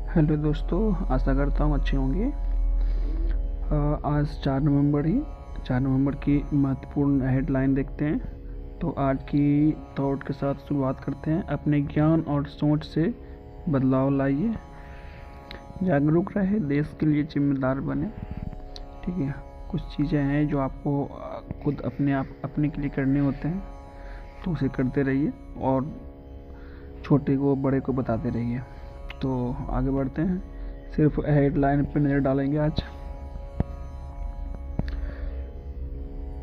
Hello दोस्तों, आशा करता हूँ अच्छे होंगे। आज 4 नवंबर की महत्वपूर्ण हेडलाइन देखते हैं। तो आज की थॉट के साथ शुरुआत करते हैं। अपने ज्ञान और सोच से बदलाव लाइए, जागरूक रहे, देश के लिए जिम्मेदार बने। ठीक है, कुछ चीज़ें हैं जो आपको खुद अपने के लिए करने होते हैं, तो उसे करते रहिए और छोटे को बड़े को बताते रहिए। तो आगे बढ़ते हैं, सिर्फ हेडलाइन पे नज़र डालेंगे आज।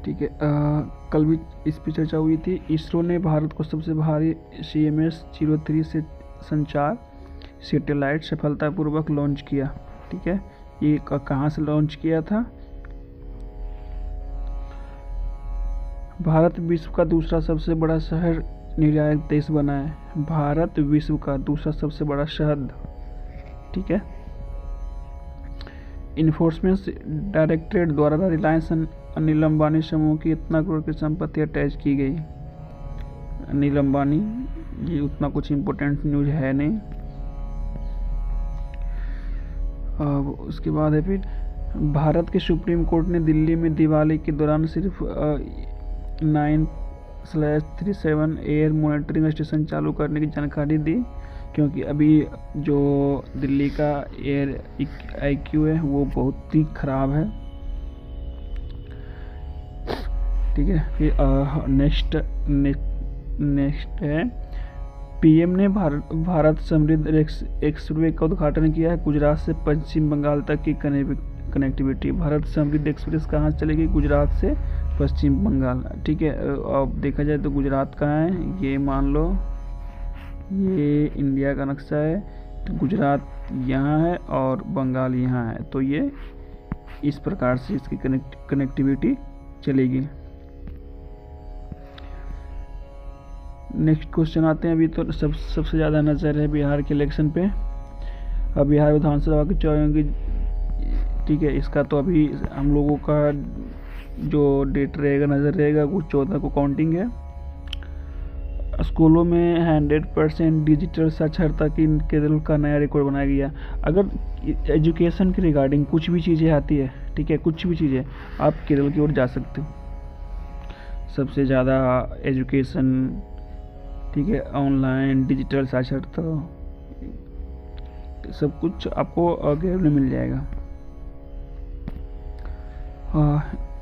ठीक है, कल भी इस पे चर्चा हुई थी। इसरो ने भारत को सबसे भारी CMS-03 से संचार सैटेलाइट सफलतापूर्वक लॉन्च किया। ठीक है, ये कहाँ से लॉन्च किया था? भारत विश्व का दूसरा सबसे बड़ा शहर निर्यात देश बना है। भारत विश्व का दूसरा सबसे बड़ा शहर। ठीक है, इन्फोर्समेंट डायरेक्टरेट द्वारा रिलायंस अनिल अंबानी समूह की इतना करोड़ की संपत्ति अटैच की गई। अनिल अंबानी, ये उतना कुछ इम्पोर्टेंट न्यूज है नहीं। उसके बाद है फिर, भारत के सुप्रीम कोर्ट ने दिल्ली में दिवाली के दौरान सिर्फ 9/37 एयर मॉनिटरिंग स्टेशन चालू करने की जानकारी दी, क्योंकि अभी जो दिल्ली का एयर IQ है वो बहुत ही ख़राब है। ठीक है, फिर नेक्स्ट है, PM ने भारत समृद्ध एक्सप्रेस का उद्घाटन किया है। गुजरात से पश्चिम बंगाल तक की कनेक्टिविटी। भारत समृद्ध एक्सप्रेस कहाँ चलेगी? गुजरात से पश्चिम बंगाल। ठीक है, अब देखा जाए तो गुजरात कहाँ है, ये मान लो ये इंडिया का नक्शा है, तो गुजरात यहाँ है और बंगाल यहाँ है, तो ये इस प्रकार से इसकी कनेक्टिविटी चलेगी। नेक्स्ट क्वेश्चन आते हैं। अभी तो सबसे ज़्यादा नज़र है बिहार के इलेक्शन पे। अब बिहार विधानसभा की चुनाव होंगी। ठीक है, इसका तो अभी हम लोगों का जो डेट रहेगा, नज़र रहेगा, कुछ 14 को काउंटिंग है। स्कूलों में 100% डिजिटल साक्षरता की केरल का नया रिकॉर्ड बनाया गया। अगर एजुकेशन के रिगार्डिंग कुछ भी चीज़ें आती है, ठीक है, कुछ भी चीज़ें, आप केरल की ओर जा सकते हो। सबसे ज़्यादा एजुकेशन, ठीक है, ऑनलाइन डिजिटल साक्षरता, सब कुछ आपको केरल में मिल जाएगा।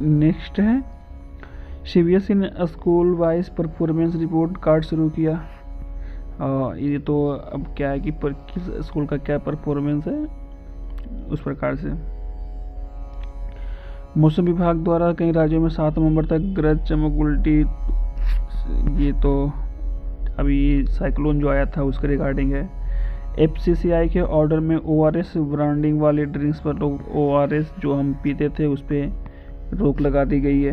नेक्स्ट है, CBSE ने school wise performance report card शुरू किया। ये तो अब क्या है कि किस स्कूल का क्या परफॉर्मेंस है उस प्रकार से। मौसम विभाग द्वारा कई राज्यों में 7 नवंबर तक गरज चमक उल्टी, ये तो अभी साइक्लोन जो आया था उसके रिगार्डिंग है। FCCI के ऑर्डर में ORS ब्रांडिंग वाले ड्रिंक्स पर ORS जो हम पीते थे उस पर रोक लगा दी गई है।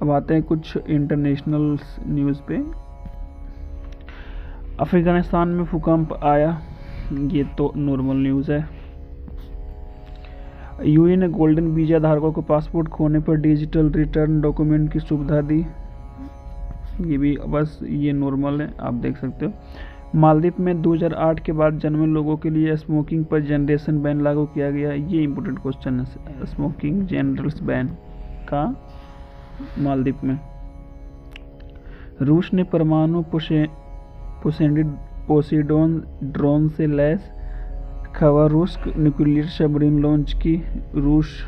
अब आते हैं कुछ इंटरनेशनल न्यूज़ पे। अफगानिस्तान में भूकंप आया, ये तो नॉर्मल न्यूज़ है। UAE ने गोल्डन वीजा धारकों को पासपोर्ट खोने पर डिजिटल रिटर्न डॉक्यूमेंट की सुविधा दी, ये भी बस ये नॉर्मल है, आप देख सकते हो। मालदीव में 2008 के बाद जन्मे लोगों के लिए स्मोकिंग पर जनरेशन बैन लागू किया गया। ये इंपॉर्टेंट क्वेश्चन है, स्मोकिंग जनरल्स बैन का मालदीव में। रूस ने परमाणु पोसेडोन ड्रोन से लैस खवारुस्क न्यूक्लियर सबमरीन लॉन्च की। रूस,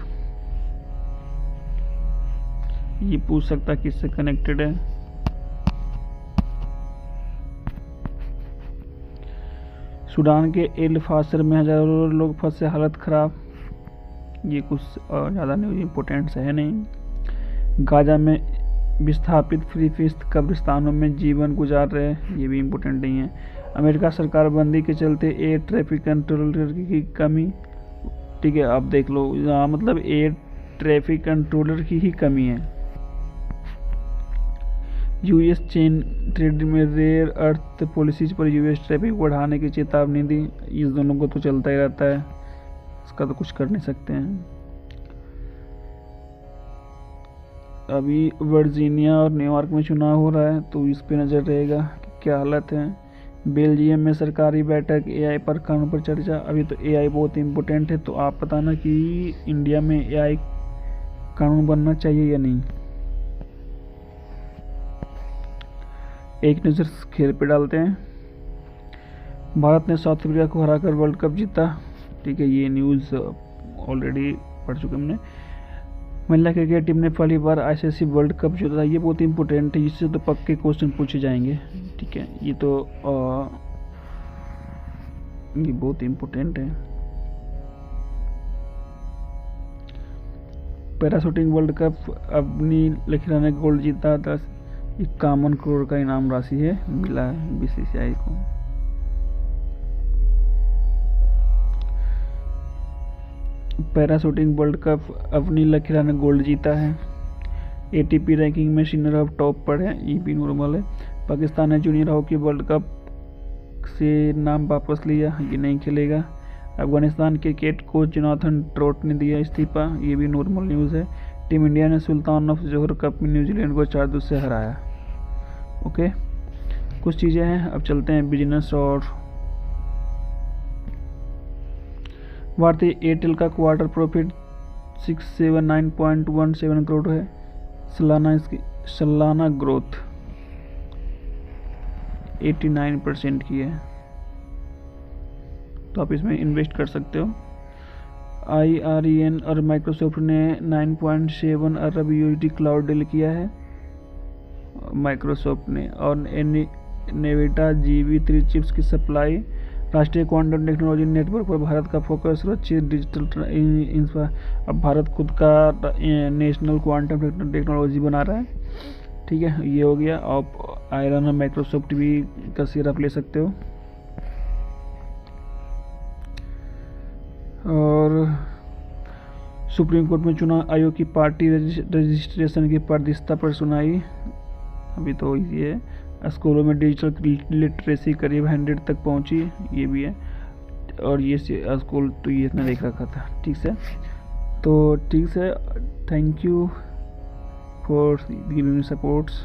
ये पूछ सकता किससे कनेक्टेड है। सूडान के एल फासर में हजारों लोग फंसे, हालत खराब, ये कुछ ज़्यादा न्यूज इम्पोर्टेंट है नहीं। गाजा में विस्थापित फ्रीफिस्ट कब्रिस्तानों में जीवन गुजार रहे, ये भी इम्पोर्टेंट नहीं है। अमेरिका सरकार बंदी के चलते एयर ट्रैफिक कंट्रोलर की कमी। ठीक है, आप देख लो, मतलब एयर ट्रैफिक कंट्रोलर की ही कमी है। US चीन ट्रेड में रेयर अर्थ पॉलिसीज पर US ट्रैफिक बढ़ाने की चेतावनी दी। इस दोनों को तो चलता ही रहता है, इसका तो कुछ कर नहीं सकते हैं। अभी वर्जीनिया और न्यूयॉर्क में चुनाव हो रहा है, तो इस पे नज़र रहेगा कि क्या हालत है। बेल्जियम में सरकारी बैठक, एआई पर कानून पर चर्चा। अभी तो एआई बहुत इम्पोर्टेंट है, तो आप बताना कि इंडिया में एआई कानून बनना चाहिए या नहीं। एक नज़र खेल पे डालते हैं। भारत ने साउथ अफ्रीका को हराकर वर्ल्ड कप जीता। ठीक है, ये न्यूज़ ऑलरेडी पढ़ चुके हमने। महिला क्रिकेट टीम ने पहली बार आईसीसी वर्ल्ड कप जीता। ये बहुत इंपॉर्टेंट है, इससे तो पक्के क्वेश्चन पूछे जाएंगे। ठीक है, ये बहुत इंपॉर्टेंट है। Parachuting world cup, Avani Lakhira ने गोल्ड जीता। 51 करोड़ का इनाम राशि है मिला बीसीसीआई को। Parachuting world cup, Avani Lakhira ने गोल्ड जीता है। एटीपी रैंकिंग में सिनर अब टॉप पर है, ये भी नॉर्मल है। पाकिस्तान ने जूनियर हॉकी वर्ल्ड कप से नाम वापस लिया, ये नहीं खेलेगा। Afghanistan cricket coach Jonathan trout ने दिया इस्तीफा, ये भी नॉर्मल न्यूज़ है। टीम इंडिया ने सुल्तान ऑफ जोहर कप में न्यूजीलैंड को 4-2 से हराया। ओके, कुछ चीज़ें हैं। अब चलते हैं बिजनेस और भारतीय एयरटेल का क्वार्टर प्रॉफिट 679.17 करोड़ है। सालाना ग्रोथ 89% की है, तो आप इसमें इन्वेस्ट कर सकते हो। IREN और माइक्रोसॉफ्ट ने 9.7 अरब USD क्लाउड डील किया है माइक्रोसॉफ्ट ने। और नेविटा GB3 चिप्स की सप्लाई। राष्ट्रीय क्वांटम टेक्नोलॉजी नेटवर्क पर भारत का फोकस, सुरक्षित डिजिटल इंफ्रा। अब भारत खुद का नेशनल क्वांटम टेक्नोलॉजी बना रहा है। ठीक है, ये हो गया। आप आयरन और माइक्रोसॉफ्ट भी का शेयर आप ले सकते हो। और सुप्रीम कोर्ट में चुनाव आयोग की पार्टी रजिस्ट्रेशन की पारदर्शिता पर सुनाई। अभी तो ये है। स्कूलों में डिजिटल लिटरेसी करीब 100 तक पहुंची, ये भी है। और ये स्कूल तो ये इतना देख रखा था। ठीक है, तो ठीक है, thank you for giving supports.